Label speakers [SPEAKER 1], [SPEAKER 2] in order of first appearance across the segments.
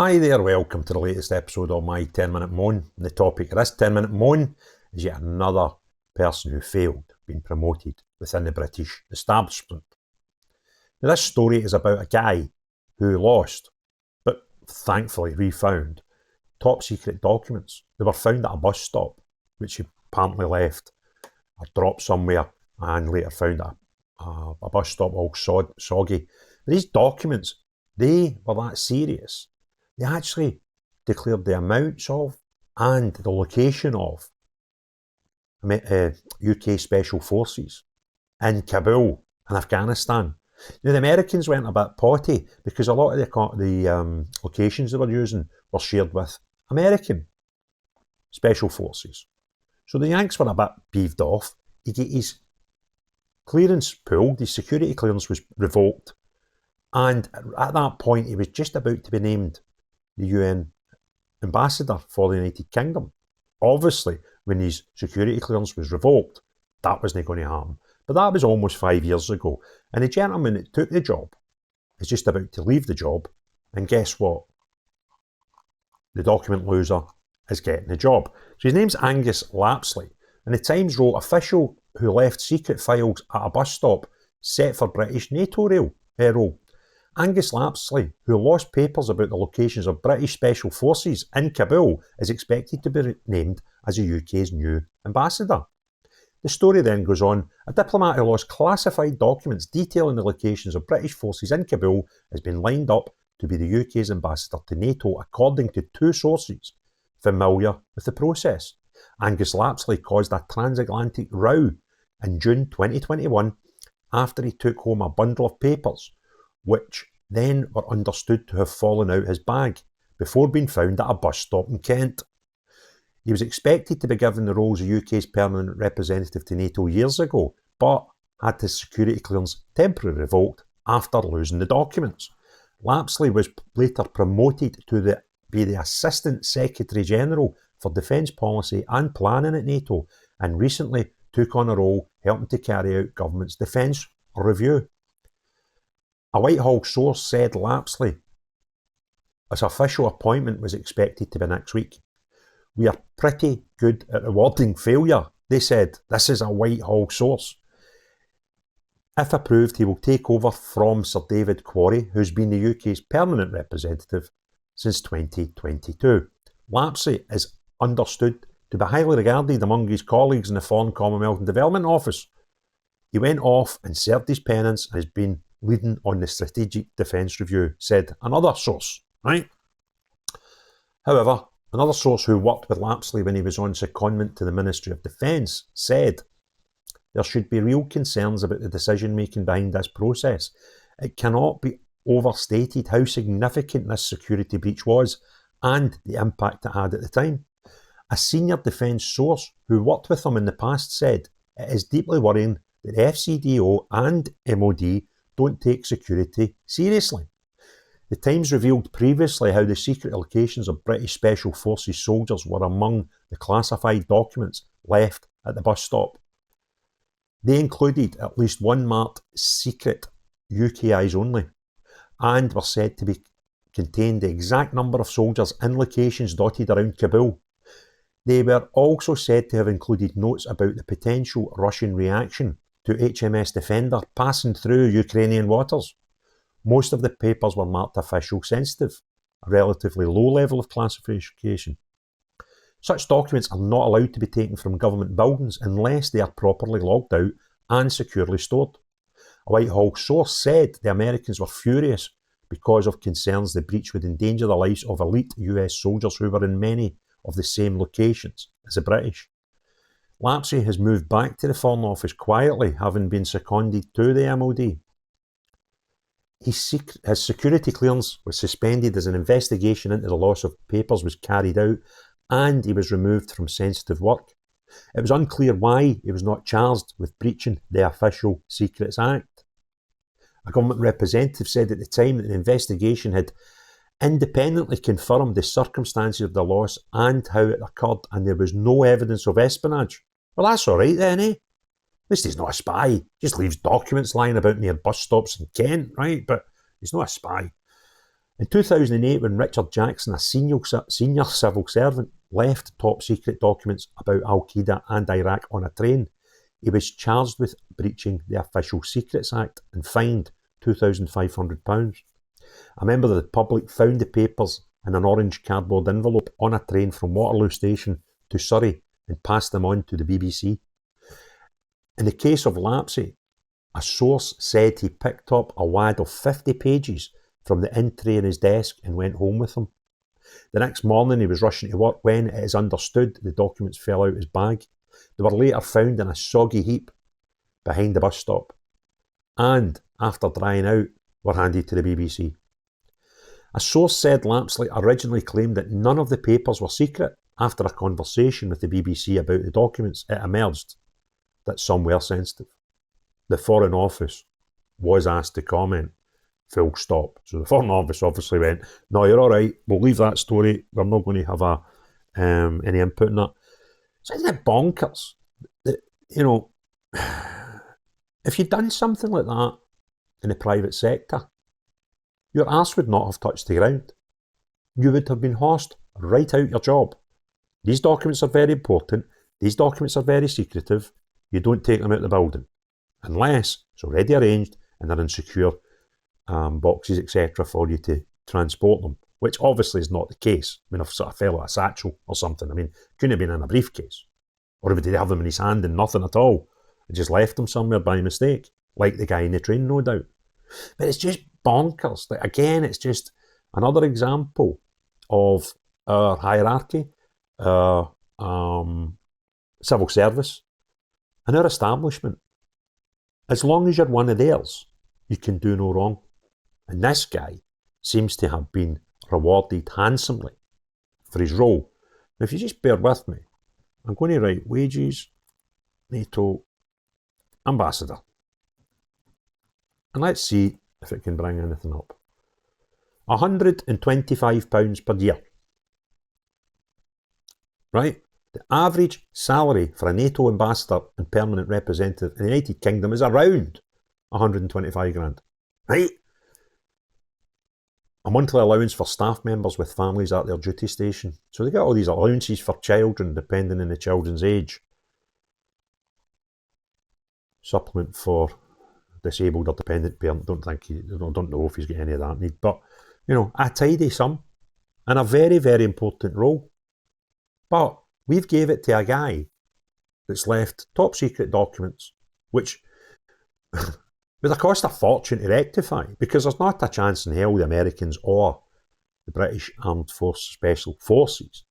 [SPEAKER 1] Hi there, welcome to the latest episode of my 10-minute moan. And the topic of this 10-minute moan is yet another person who failed being promoted within the British establishment. Now, this story is about a guy who lost, but thankfully refound, top secret documents. They were found at a bus stop, which he apparently left or dropped somewhere and later found at a bus stop all soggy. But these documents, they were that serious. They actually declared the amounts of and the location of UK Special Forces in Kabul and Afghanistan. Now, the Americans went a bit potty because a lot of the locations they were using were shared with American Special Forces. So the Yanks were a bit peeved off. He got his clearance pulled, his security clearance was revoked, and at that point he was just about to be named the UN ambassador for the United Kingdom. Obviously, when his security clearance was revoked, that wasn't going to happen. But that was almost 5 years ago. And the gentleman that took the job is just about to leave the job. And guess what? The document loser is getting the job. So his name's Angus Lapsley. And the Times wrote, official who left secret files at a bus stop set for British Nato role. Angus Lapsley, who lost papers about the locations of British Special Forces in Kabul, is expected to be named as the UK's new ambassador. The story then goes on, a diplomat who lost classified documents detailing the locations of British forces in Kabul has been lined up to be the UK's ambassador to NATO, according to two sources familiar with the process. Angus Lapsley caused a transatlantic row in June 2021 after he took home a bundle of papers which then were understood to have fallen out his bag before being found at a bus stop in Kent. He was expected to be given the role as the UK's permanent representative to NATO years ago, but had his security clearance temporarily revoked after losing the documents. Lapsley was later promoted to be the Assistant Secretary General for Defence Policy and Planning at NATO, and recently took on a role helping to carry out government's defence review. A Whitehall source said Lapsley's official appointment was expected to be next week. We are pretty good at rewarding failure, they said. This is a Whitehall source. If approved, he will take over from Sir David Quarry, who's been the UK's permanent representative since 2022. Lapsley is understood to be highly regarded among his colleagues in the Foreign Commonwealth and Development Office. He went off and served his penance and has been leading on the Strategic Defence Review, said another source, right? However, another source who worked with Lapsley when he was on secondment to the Ministry of Defence said there should be real concerns about the decision-making behind this process. It cannot be overstated how significant this security breach was and the impact it had at the time. A senior defence source who worked with him in the past said it is deeply worrying that the FCDO and MOD don't take security seriously. The Times revealed previously how the secret locations of British Special Forces soldiers were among the classified documents left at the bus stop. They included at least one marked secret UK eyes only and were said to contain the exact number of soldiers in locations dotted around Kabul. They were also said to have included notes about the potential Russian reaction to HMS Defender passing through Ukrainian waters. Most of the papers were marked official sensitive, a relatively low level of classification. Such documents are not allowed to be taken from government buildings unless they are properly logged out and securely stored. A Whitehall source said the Americans were furious because of concerns the breach would endanger the lives of elite US soldiers who were in many of the same locations as the British. Lapsley has moved back to the Foreign Office quietly, having been seconded to the MOD. His security clearance was suspended as an investigation into the loss of papers was carried out, and he was removed from sensitive work. It was unclear why he was not charged with breaching the Official Secrets Act. A government representative said at the time that the investigation had independently confirmed the circumstances of the loss and how it occurred, and there was no evidence of espionage. Well, that's all right then, eh? At least he's not a spy. He just leaves documents lying about near bus stops in Kent, right? But he's not a spy. In 2008, when Richard Jackson, a senior civil servant, left top secret documents about Al-Qaeda and Iraq on a train, he was charged with breaching the Official Secrets Act and fined £2,500. A member of the public found the papers in an orange cardboard envelope on a train from Waterloo Station to Surrey and passed them on to the BBC. In the case of Lapsley, a source said he picked up a wad of 50 pages from the in-tray in his desk and went home with them. The next morning he was rushing to work when, it is understood, the documents fell out his bag. They were later found in a soggy heap behind the bus stop and, after drying out, were handed to the BBC. A source said Lapsley originally claimed that none of the papers were secret. After a conversation with the BBC about the documents, it emerged that some were sensitive. The Foreign Office was asked to comment, full stop. So the Foreign Office obviously went, no, you're all right, we'll leave that story, we're not going to have any input in that. So isn't it bonkers that, if you'd done something like that in the private sector, your arse would not have touched the ground. You would have been horsed right out your job. These documents are very important. These documents are very secretive. You don't take them out of the building. Unless it's already arranged and they're in secure boxes, etc. for you to transport them. Which obviously is not the case. I mean, if sort of fell out a satchel or something, I mean, couldn't have been in a briefcase. Or would he have them in his hand and nothing at all? And just left them somewhere by mistake. Like the guy in the train, no doubt. But it's just bonkers. Like, again, it's just another example of our hierarchy, our civil service, and our establishment. As long as you're one of theirs, you can do no wrong. And this guy seems to have been rewarded handsomely for his role. Now, if you just bear with me, I'm going to write wages, NATO, ambassador. And let's see if it can bring anything up. £125 per year. Right? The average salary for a NATO ambassador and permanent representative in the United Kingdom is around 125 grand. Right? A monthly allowance for staff members with families at their duty station. So they get all these allowances for children depending on the children's age. Supplement for disabled or dependent parent. Don't know if he's got any of that need. But, a tidy sum and a very, very important role. But we've gave it to a guy that's left top secret documents, which would have cost a fortune to rectify, because there's not a chance in hell the Americans or the British Armed Special Forces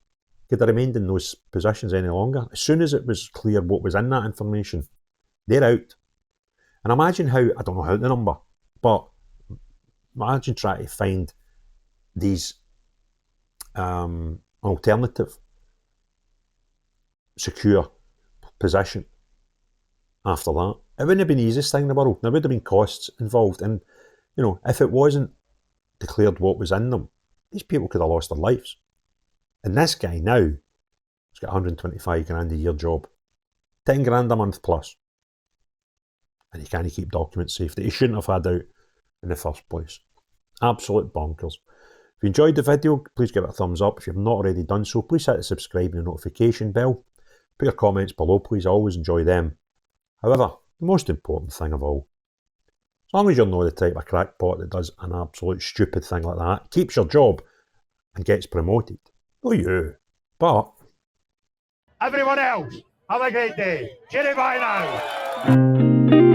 [SPEAKER 1] could have remained in those positions any longer. As soon as it was clear what was in that information, they're out. And imagine how, I don't know how the number, but imagine trying to find these alternative secure position after that. It wouldn't have been the easiest thing in the world. There would have been costs involved. And, if it wasn't declared what was in them, these people could have lost their lives. And this guy now has got 125 grand a year job, 10 grand a month plus. And he can't keep documents safe that he shouldn't have had out in the first place. Absolute bonkers. If you enjoyed the video, please give it a thumbs up. If you've not already done so, please hit the subscribe and the notification bell. Put your comments below, please. I always enjoy them. However, the most important thing of all, as long as you're not the type of crackpot that does an absolute stupid thing like that, keeps your job and gets promoted. Not you, but
[SPEAKER 2] everyone else, have a great day. Cheerio, bye now.